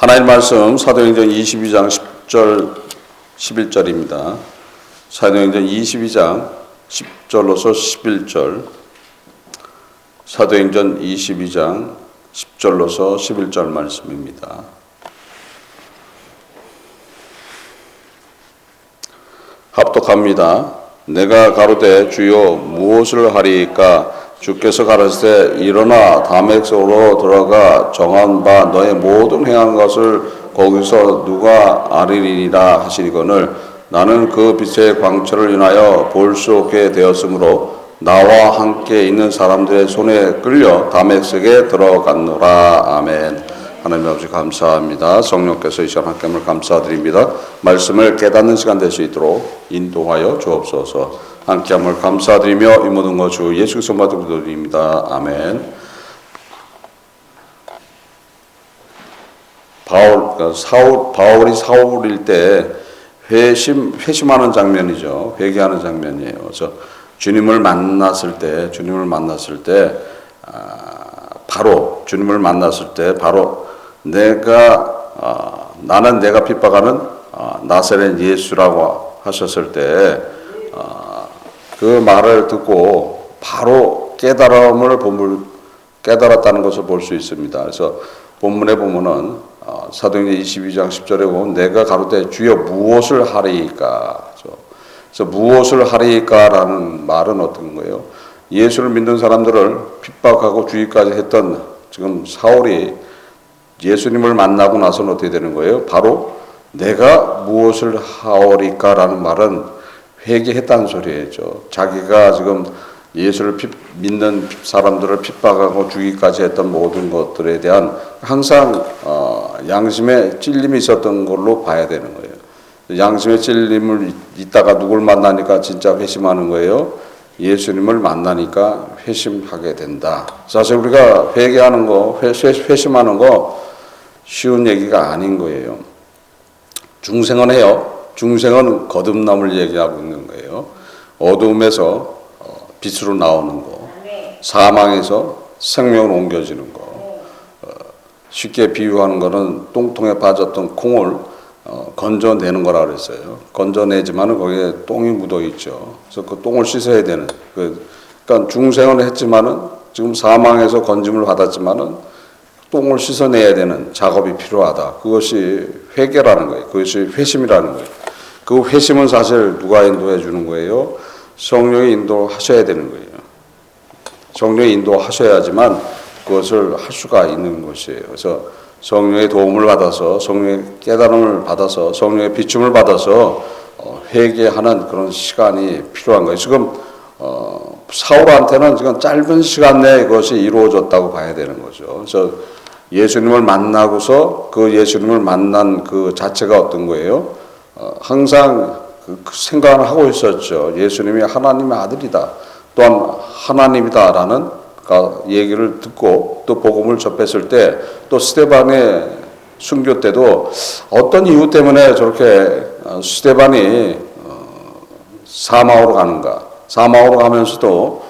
하나님 말씀 사도행전 22장 10절 11절입니다. 사도행전 22장 10절로서 11절, 사도행전 22장 10절로서 11절 말씀입니다. 합독합니다. 내가 가로되 주여 무엇을 하리이까? 주께서 가라사대 일어나 다메섹으로 들어가 정한 바 너의 모든 행한 것을 거기서 누가 아리리라 하시거늘 나는 그 빛의 광채를 인하여 볼 수 없게 되었으므로 나와 함께 있는 사람들의 손에 끌려 다메섹에 들어갔노라. 아멘. 하나님 아버지 감사합니다. 성령께서 이 시간 함께함을 감사드립니다. 말씀을 깨닫는 시간 될 수 있도록 인도하여 주옵소서. 함께함을 감사드리며 이 모든 것 주 예수 그리스도 기도드립니다. 아멘. 바울이 사울일 때 회심하는 장면이죠. 회개하는 장면이에요. 그래서 주님을 만났을 때 바로 나는 내가 핍박하는 나사렛 예수라고 하셨을 때 그 말을 듣고 바로 깨달았다는 것을 볼 수 있습니다. 그래서 본문에 보면은 사도행전 22장 10절에 보면 내가 가로되 주여 무엇을 하리이까? 그래서 무엇을 하리이까라는 말은 어떤 거예요? 예수를 믿는 사람들을 핍박하고 주의까지 했던 지금 사울이 예수님을 만나고 나서는 어떻게 되는 거예요? 바로 내가 무엇을 하오리까라는 말은 회개했다는 소리예요. 자기가 지금 예수를 믿는 사람들을 핍박하고 죽이기까지 했던 모든 것들에 대한 항상 양심에 찔림이 있었던 걸로 봐야 되는 거예요. 양심에 찔림을 있다가 누굴 만나니까 진짜 회심하는 거예요. 예수님을 만나니까 회심하게 된다. 사실 우리가 회개하는 거, 회심하는 거 쉬운 얘기가 아닌 거예요. 중생은 해요. 중생은 거듭남을 얘기하고 있는 거예요. 어두움에서 빛으로 나오는 거, 사망에서 생명으로 옮겨지는 거. 쉽게 비유하는 거는 똥통에 빠졌던 콩을 건져내는 거라 그랬어요. 건져내지만은 거기에 똥이 묻어 있죠. 그래서 그 똥을 씻어야 되는. 그러니까 중생은 했지만은 지금 사망에서 건짐을 받았지만은 똥을 씻어내야 되는 작업이 필요하다. 그것이 회개라는 거예요. 그것이 회심이라는 거예요. 그 회심은 사실 누가 인도해 주는 거예요? 성령이 인도하셔야 되는 거예요. 성령이 인도하셔야지만 그것을 할 수가 있는 것이에요. 그래서 성령의 도움을 받아서, 성령의 깨달음을 받아서, 성령의 비춤을 받아서 회개하는 그런 시간이 필요한 거예요. 지금 사울한테는 지금 짧은 시간 내에 그것이 이루어졌다고 봐야 되는 거죠. 그래서 예수님을 만나고서 그 예수님을 만난 그 자체가 어떤 거예요? 항상 그 생각을 하고 있었죠. 예수님이 하나님의 아들이다. 또한 하나님이다라는 얘기를 듣고 또 복음을 접했을 때 또 스데반의 순교 때도 어떤 이유 때문에 저렇게 스데반이 사망으로 가는가. 사망으로 가면서도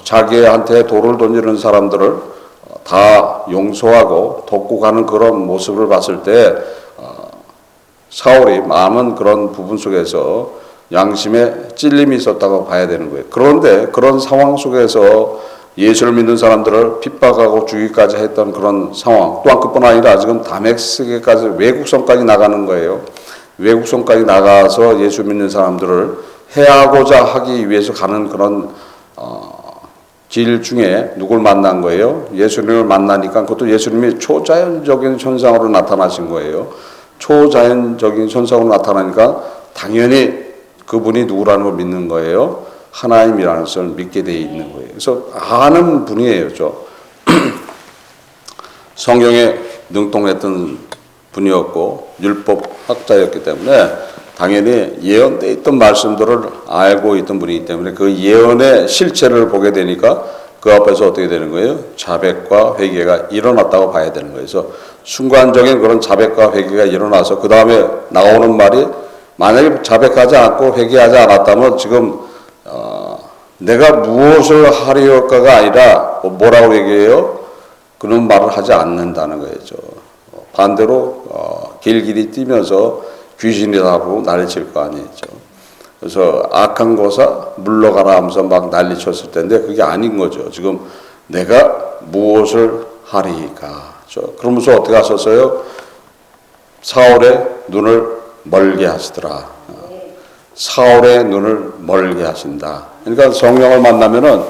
자기한테 돌을 던지는 사람들을 다 용서하고 돕고 가는 그런 모습을 봤을 때 사울이 많은 그런 부분 속에서 양심에 찔림이 있었다고 봐야 되는 거예요. 그런데 그런 상황 속에서 예수를 믿는 사람들을 핍박하고 죽이기까지 했던 그런 상황, 또한 그뿐 아니라 지금 다메섹에까지 외국성까지 나가는 거예요. 외국성까지 나가서 예수 믿는 사람들을 해하고자 하기 위해서 가는 그런 길 중에 누굴 만난 거예요? 예수님을 만나니까 그것도 예수님이 초자연적인 현상으로 나타나신 거예요. 초자연적인 현상으로 나타나니까 당연히 그분이 누구라는 걸 믿는 거예요. 하나님이라는 것을 믿게 되어 있는 거예요. 그래서 아는 분이에요. 성경에 능통했던 분이었고 율법 학자였기 때문에 당연히 예언되어 있던 말씀들을 알고 있던 분이기 때문에 그 예언의 실체를 보게 되니까 그 앞에서 어떻게 되는 거예요? 자백과 회개가 일어났다고 봐야 되는 거예요. 그래서 순간적인 그런 자백과 회개가 일어나서 그 다음에 나오는 말이 만약에 자백하지 않고 회개하지 않았다면 지금 내가 무엇을 하리올까가 아니라 뭐라고 얘기해요? 그런 말을 하지 않는다는 거죠. 반대로 길길이 뛰면서 귀신이라고 난리칠 거 아니죠. 그래서 악한 거사 물러가라 하면서 막 난리쳤을 텐데 그게 아닌 거죠. 지금 내가 무엇을 하리이까. 그러면서 어떻게 하셨어요? 사울의 눈을 멀게 하시더라. 사울의 눈을 멀게 하신다. 그러니까 성령을 만나면은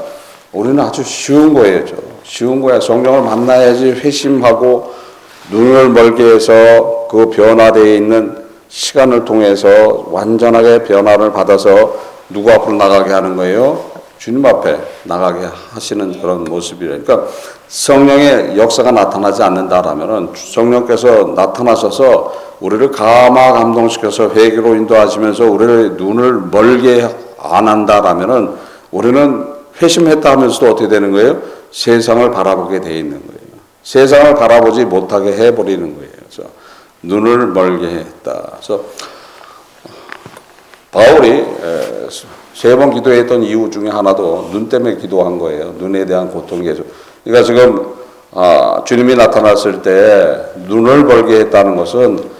우리는 아주 쉬운 거예요. 쉬운 거야. 성령을 만나야지 회심하고 눈을 멀게 해서 그 변화되어 있는 시간을 통해서 완전하게 변화를 받아서 누구 앞으로 나가게 하는 거예요? 주님 앞에 나가게 하시는 그런 모습이래요. 그러니까 성령의 역사가 나타나지 않는다라면은 성령께서 나타나셔서 우리를 감동시켜서 회개로 인도하시면서 우리를 눈을 멀게 안 한다라면은 우리는 회심했다 하면서도 어떻게 되는 거예요? 세상을 바라보게 돼 있는 거예요. 세상을 바라보지 못하게 해버리는 거예요. 그래서 눈을 멀게 했다. 그래서 바울이 3번 기도했던 이유 중에 하나도 눈 때문에 기도한 거예요. 눈에 대한 고통이 계속. 그러니까 지금 주님이 나타났을 때 눈을 멀게 했다는 것은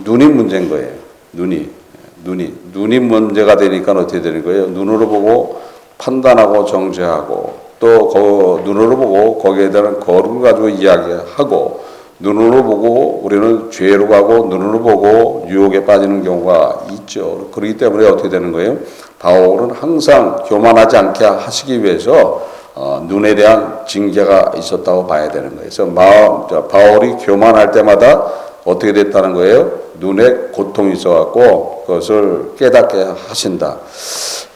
눈이 문제인 거예요. 눈이 문제가 되니까 어떻게 되는 거예요? 눈으로 보고 판단하고 정죄하고 또 눈으로 보고 거기에 대한 거룩을 가지고 이야기하고 눈으로 보고 우리는 죄로 가고 눈으로 보고 유혹에 빠지는 경우가 있죠. 그렇기 때문에 어떻게 되는 거예요? 바울은 항상 교만하지 않게 하시기 위해서 눈에 대한 징계가 있었다고 봐야 되는 거예요. 그래서 바울이 교만할 때마다 어떻게 됐다는 거예요? 눈에 고통이 있어갖고 그것을 깨닫게 하신다.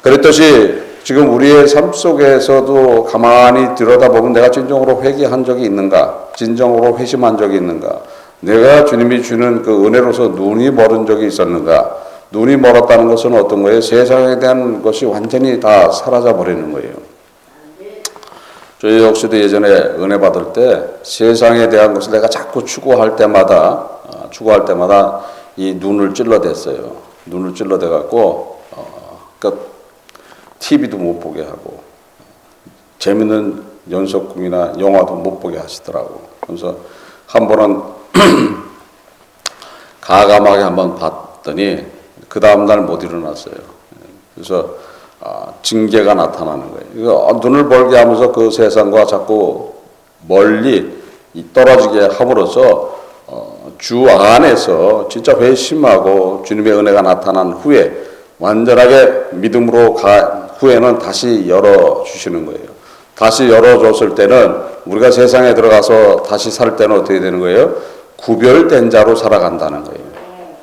그랬듯이 지금 우리의 삶 속에서도 가만히 들여다보면 내가 진정으로 회개한 적이 있는가? 진정으로 회심한 적이 있는가? 내가 주님이 주는 그 은혜로서 눈이 멀은 적이 있었는가? 눈이 멀었다는 것은 어떤 거예요? 세상에 대한 것이 완전히 다 사라져 버리는 거예요. 저희 역시도 예전에 은혜 받을 때 세상에 대한 것을 내가 자꾸 추구할 때마다 이 눈을 찔러댔어요. 눈을 찔러대갖고 그러니까 TV도 못 보게 하고 재밌는 연속극이나 영화도 못 보게 하시더라고. 그래서 한 번은 가감하게 한번 봤더니 그 다음날 못 일어났어요. 그래서 징계가 나타나는 거예요. 눈을 멀게 하면서 그 세상과 자꾸 멀리 떨어지게 함으로써 주 안에서 진짜 회심하고 주님의 은혜가 나타난 후에 완전하게 믿음으로 후에는 다시 열어주시는 거예요. 다시 열어줬을 때는 우리가 세상에 들어가서 다시 살 때는 어떻게 되는 거예요? 구별된 자로 살아간다는 거예요.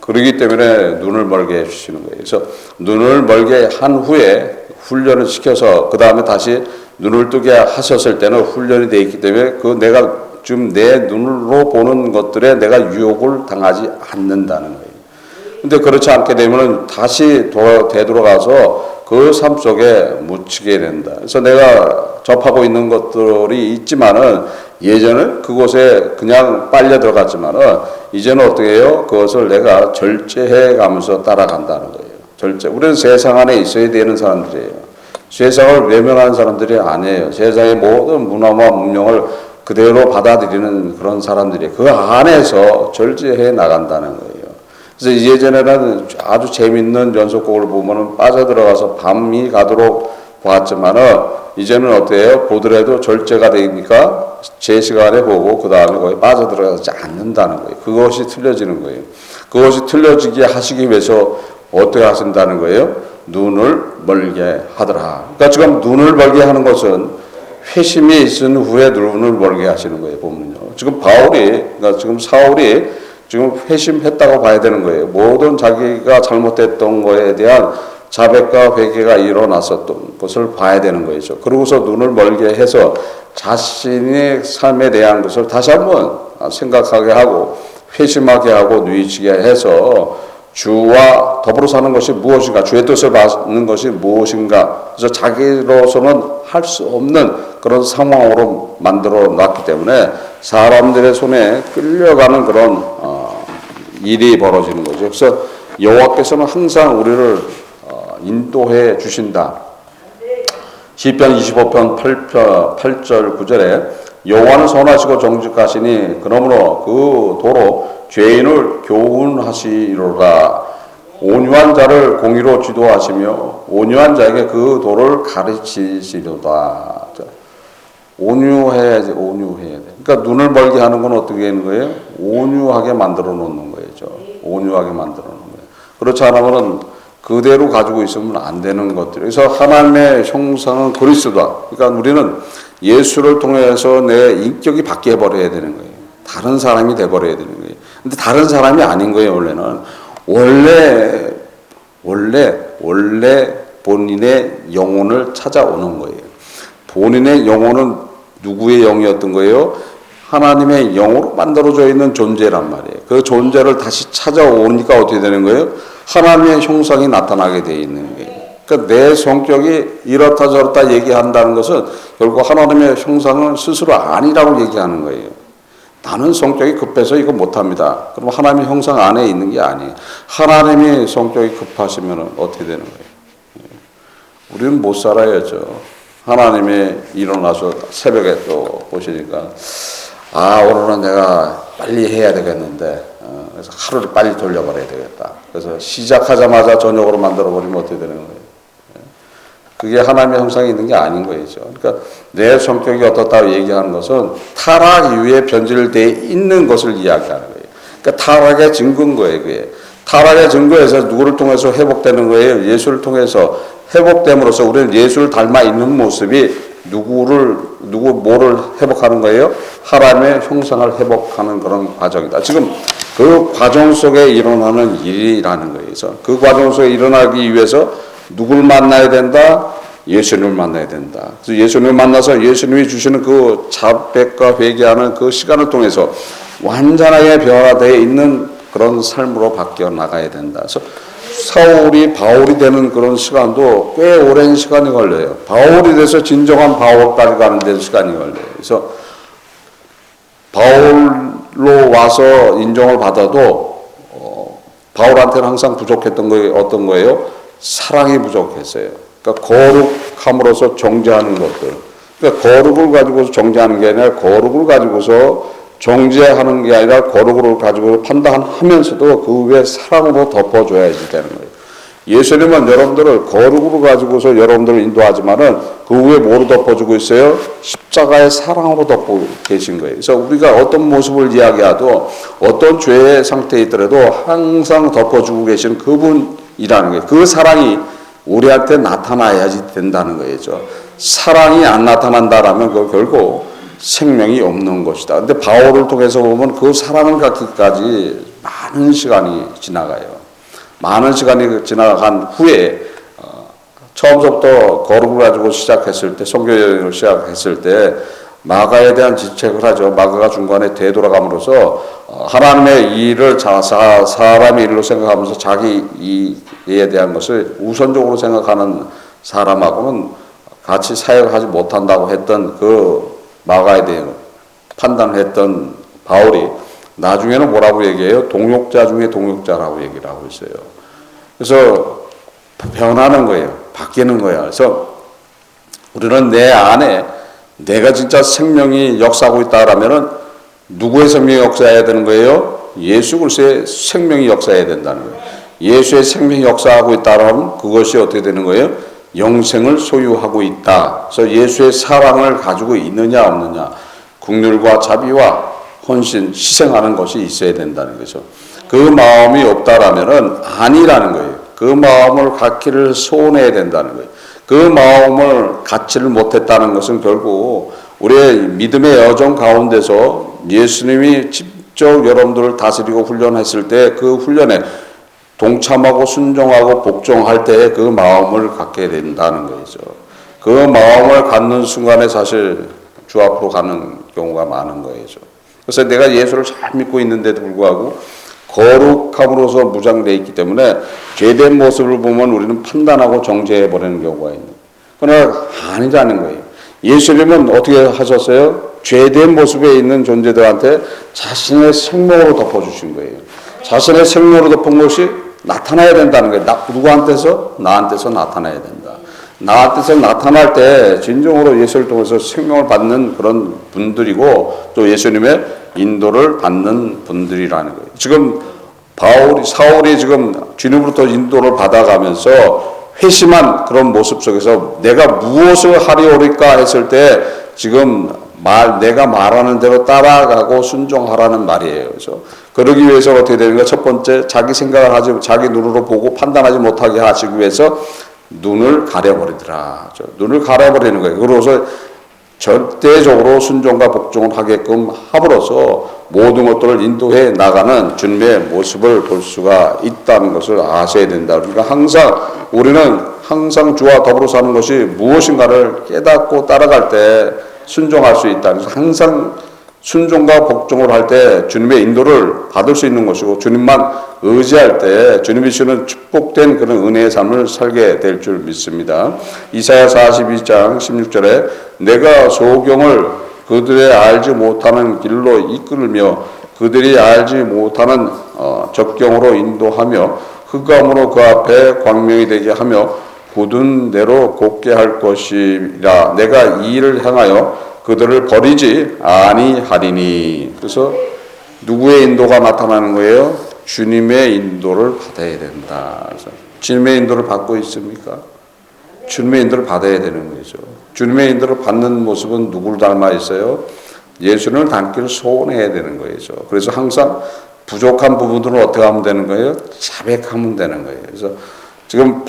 그렇기 때문에 눈을 멀게 해주시는 거예요. 그래서 눈을 멀게 한 후에 훈련을 시켜서 그 다음에 다시 눈을 뜨게 하셨을 때는 훈련이 되어 있기 때문에 내가 지금 내 눈으로 보는 것들에 내가 유혹을 당하지 않는다는 거예요. 근데 그렇지 않게 되면 다시 되돌아가서 그 삶 속에 묻히게 된다. 그래서 내가 접하고 있는 것들이 있지만은 예전은 그곳에 그냥 빨려 들어갔지만은 이제는 어떻게 해요? 그것을 내가 절제해 가면서 따라간다는 거예요. 절제. 우리는 세상 안에 있어야 되는 사람들이에요. 세상을 외면하는 사람들이 아니에요. 세상의 모든 문화와 문명을 그대로 받아들이는 그런 사람들이 그 안에서 절제해 나간다는 거예요. 그래서 예전에는 아주 재밌는 연속곡을 보면은 빠져들어가서 밤이 가도록 봤지만은 이제는 어때요? 보더라도 절제가 되니까 제 시간에 보고 그 다음에 거기 빠져들어가지 않는다는 거예요. 그것이 틀려지는 거예요. 그것이 틀려지게 하시기 위해서 어떻게 하신다는 거예요? 눈을 멀게 하더라. 그러니까 지금 눈을 멀게 하는 것은 회심이 있은 후에 눈을 멀게 하시는 거예요. 보면요. 지금 그러니까 지금 사울이 지금 회심했다고 봐야 되는 거예요. 모든 자기가 잘못했던 거에 대한 자백과 회개가 일어났었던 것을 봐야 되는 거죠. 그러고서 눈을 멀게 해서 자신의 삶에 대한 것을 다시 한번 생각하게 하고 회심하게 하고 누이치게 해서 주와 더불어 사는 것이 무엇인가, 주의 뜻을 받는 것이 무엇인가, 그래서 자기로서는 할 수 없는 그런 상황으로 만들어 놨기 때문에 사람들의 손에 끌려가는 그런 일이 벌어지는 거죠. 그래서 여호와께서는 항상 우리를 인도해 주신다. 시편 25편 8절 9절에 여호와는 선하시고 정직하시니 그러므로 그 도로 죄인을 교훈하시리로다. 온유한 자를 공의로 지도하시며 온유한 자에게 그 도를 가르치시리로다. 온유해야지, 온유해야 돼. 그러니까 눈을 멀게 하는 건 어떻게 하는 거예요? 온유하게 만들어 놓는 거죠. 온유하게 만들어 놓는 거예요. 그렇지 않으면 그대로 가지고 있으면 안 되는 것들. 그래서 하나님의 형상은 그리스도다. 그러니까 우리는 예수를 통해서 내 인격이 바뀌어 버려야 되는 거예요. 다른 사람이 돼 버려야 되는 거예요. 근데 다른 사람이 아닌 거예요, 원래는. 원래 본인의 영혼을 찾아오는 거예요. 본인의 영혼은 누구의 영이었던 거예요? 하나님의 영으로 만들어져 있는 존재란 말이에요. 그 존재를 다시 찾아오니까 어떻게 되는 거예요? 하나님의 형상이 나타나게 되어 있는 거예요. 그러니까 내 성격이 이렇다 저렇다 얘기한다는 것은 결국 하나님의 형상은 스스로 아니라고 얘기하는 거예요. 나는 성격이 급해서 이거 못합니다. 그럼 하나님의 형상 안에 있는 게 아니에요. 하나님의 성격이 급하시면 어떻게 되는 거예요? 우리는 못 살아야죠. 하나님이 일어나서 새벽에 또 보시니까 오늘은 내가 빨리 해야 되겠는데 그래서 하루를 빨리 돌려버려야 되겠다. 그래서 시작하자마자 저녁으로 만들어버리면 어떻게 되는 거예요? 그게 하나님의 형상이 있는 게 아닌 거죠. 그러니까 내 성격이 어떻다고 얘기하는 것은 타락 이후에 변질되어 있는 것을 이야기하는 거예요. 그러니까 타락의 증거인 거예요. 그게. 타락의 증거에서 누구를 통해서 회복되는 거예요? 예수를 통해서 회복됨으로써 우리는 예수를 닮아 있는 모습이 뭐를 회복하는 거예요? 하나님의 형상을 회복하는 그런 과정이다. 지금 그 과정 속에 일어나는 일이라는 거예요. 그래서 그 과정 속에 일어나기 위해서 누구를 만나야 된다? 예수님을 만나야 된다. 그래서 예수님을 만나서 예수님이 주시는 그 자백과 회개하는 그 시간을 통해서 완전하게 변화되어 있는 그런 삶으로 바뀌어 나가야 된다. 그래서 사울이 바울이 되는 그런 시간도 꽤 오랜 시간이 걸려요. 바울이 돼서 진정한 바울까지 가는 데 시간이 걸려요. 그래서 바울로 와서 인정을 받아도 바울한테는 항상 부족했던 게 어떤 거예요? 사랑이 부족했어요. 그러니까 거룩함으로써 정죄하는 것들. 그러니까 거룩을 가지고서 정죄하는 게 아니라 거룩을 가지고서 정죄하는 게 아니라 거룩을 가지고 판단하면서도 그 위에 사랑으로 덮어줘야지 되는 거예요. 예수님은 여러분들을 거룩으로 가지고서 여러분들을 인도하지만은 그 위에 뭐로 덮어주고 있어요? 십자가의 사랑으로 덮고 계신 거예요. 그래서 우리가 어떤 모습을 이야기해도 어떤 죄의 상태에 있더라도 항상 덮어주고 계신 그분이라는 거예요. 그 사랑이 우리한테 나타나야지 된다는 거죠. 사랑이 안 나타난다라면 그 결국 생명이 없는 것이다. 근데 바울을 통해서 보면 그 사랑을 갖기까지 많은 시간이 지나가요. 많은 시간이 지나간 후에 처음부터 거룩을 가지고 시작했을 때, 선교여행을 시작했을 때 마가에 대한 지책을 하죠. 마가가 중간에 되돌아감으로써 하나님의 일을 사람의 일로 생각하면서 자기 일에 대한 것을 우선적으로 생각하는 사람하고는 같이 사역하지 못한다고 했던 그 마가에 대해 판단을 했던 바울이 나중에는 뭐라고 얘기해요? 동역자 중에 동역자라고 얘기를 하고 있어요. 그래서 변하는 거예요. 바뀌는 거예요. 그래서 우리는 내 안에 내가 진짜 생명이 역사하고 있다라면은 누구의 생명이 역사해야 되는 거예요? 예수 그리스도의 생명이 역사해야 된다는 거예요. 예수의 생명이 역사하고 있다라면 그것이 어떻게 되는 거예요? 영생을 소유하고 있다. 그래서 예수의 사랑을 가지고 있느냐 없느냐, 긍휼과 자비와 헌신, 희생하는 것이 있어야 된다는 거죠. 그 마음이 없다라면은 아니라는 거예요. 그 마음을 갖기를 소원해야 된다는 거예요. 그 마음을 갖지를 못했다는 것은 결국 우리의 믿음의 여정 가운데서 예수님이 직접 여러분들을 다스리고 훈련했을 때 그 훈련에 동참하고 순종하고 복종할 때에 그 마음을 갖게 된다는 거죠. 그 마음을 갖는 순간에 사실 주 앞으로 가는 경우가 많은 거죠. 그래서 내가 예수를 잘 믿고 있는데도 불구하고 거룩함으로서 무장되어 있기 때문에 죄된 모습을 보면 우리는 판단하고 정죄해버리는 경우가 있는 거예요. 그러나 아니라는 거예요. 예수님은 어떻게 하셨어요? 죄된 모습에 있는 존재들한테 자신의 생명으로 덮어주신 거예요. 자신의 생명으로 덮은 것이 나타나야 된다는 거예요. 누구한테서? 나한테서 나타나야 된다. 나한테서 나타날 때 진정으로 예수를 통해서 생명을 받는 그런 분들이고 또 예수님의 인도를 받는 분들이라는 거예요. 지금 사울이 지금 주님으로부터 인도를 받아가면서 회심한 그런 모습 속에서 내가 무엇을 하리오리까 했을 때 지금 내가 말하는 대로 따라가고 순종하라는 말이에요. 그래서 그러기 위해서 어떻게 되는가? 첫 번째, 자기 생각을 자기 눈으로 보고 판단하지 못하게 하시기 위해서 눈을 가려버리더라. 눈을 가려버리는 거예요. 그러고서 절대적으로 순종과 복종을 하게끔 함으로써 모든 것들을 인도해 나가는 주님의 모습을 볼 수가 있다는 것을 아셔야 된다. 그러니까 우리는 항상 주와 더불어 사는 것이 무엇인가를 깨닫고 따라갈 때 순종할 수 있다. 그래서 항상 순종과 복종을 할 때 주님의 인도를 받을 수 있는 것이고 주님만 의지할 때 주님이 주는 축복된 그런 은혜의 삶을 살게 될 줄 믿습니다. 이사야 42장 16절에 내가 소경을 그들의 알지 못하는 길로 이끌며 그들이 알지 못하는 적경으로 인도하며 흑암으로 그 앞에 광명이 되게 하며 굳은 대로 곱게 할 것이라 내가 이 일을 향하여 그들을 버리지 아니하리니. 그래서 누구의 인도가 나타나는 거예요? 주님의 인도를 받아야 된다. 그래서 주님의 인도를 받고 있습니까? 주님의 인도를 받아야 되는 거죠. 주님의 인도를 받는 모습은 누구를 닮아 있어요? 예수님을 닮기를 소원해야 되는 거죠. 그래서 항상 부족한 부분들은 어떻게 하면 되는 거예요? 자백하면 되는 거예요. 그래서 지금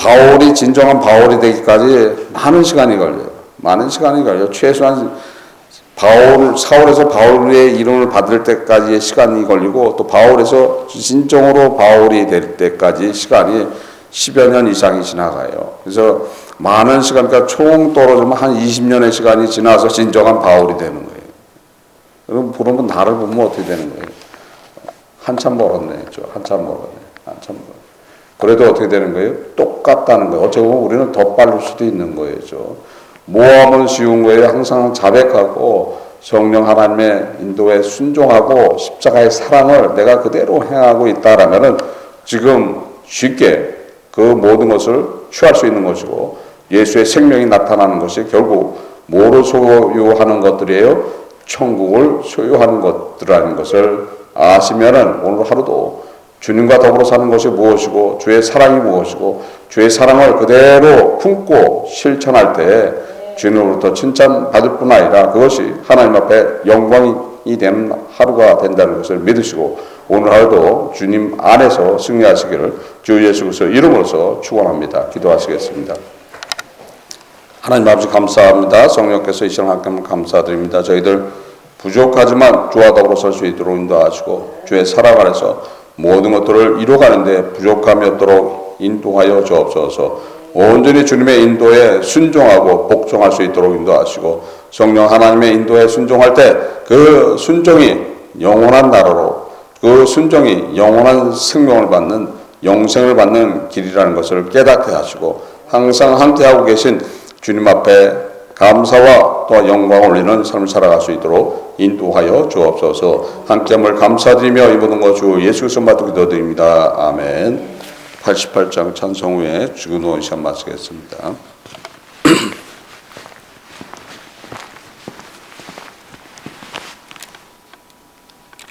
진정한 바울이 되기까지 많은 시간이 걸려요. 최소한 사울에서 바울의 이름을 받을 때까지의 시간이 걸리고 또 바울에서 진정으로 바울이 될 때까지 시간이 10여 년 이상이 지나가요. 그래서 많은 시간, 그러니까 총 떨어지면 한 20년의 시간이 지나서 진정한 바울이 되는 거예요. 그럼 그러면 나를 보면 어떻게 되는 거예요? 한참 멀었네. 그래도 어떻게 되는 거예요? 똑같다는 거예요. 어찌 보면 우리는 더 빠를 수도 있는 거예요. 모험은 쉬운 거예요. 항상 자백하고 성령 하나님의 인도에 순종하고 십자가의 사랑을 내가 그대로 행하고 있다라면은 지금 쉽게 그 모든 것을 취할 수 있는 것이고 예수의 생명이 나타나는 것이 결국 뭐를 소유하는 것들이에요? 천국을 소유하는 것들이라는 것을 아시면은 오늘 하루도 주님과 더불어 사는 것이 무엇이고 주의 사랑이 무엇이고 주의 사랑을 그대로 품고 실천할 때 주님으로부터 칭찬받을 뿐 아니라 그것이 하나님 앞에 영광이 되는 하루가 된다는 것을 믿으시고 오늘 하루도 주님 안에서 승리하시기를 주 예수 그리스도의 이름으로서 축원합니다. 기도하시겠습니다. 하나님 아버지 감사합니다. 성령께서 이 시간 함께 감사드립니다. 저희들 부족하지만 주와 더불어 설 수 있도록 인도하시고 주의 사랑 안에서 모든 것들을 이루어가는데 부족함이 없도록 인도하여 주옵소서. 온전히 주님의 인도에 순종하고 복종할 수 있도록 인도하시고 성령 하나님의 인도에 순종할 때 그 순종이 영원한 나라로 그 순종이 영원한 생명을 받는 영생을 받는 길이라는 것을 깨닫게 하시고 항상 함께하고 계신 주님 앞에 감사와 또 영광을 올리는 삶을 살아갈 수 있도록 인도하여 주옵소서. 함께함을 감사드리며 이 모든 것 주 예수 그리스도 받들어 기도드립니다. 아멘. 88장 찬송 후에 주기도 시간 마치겠습니다.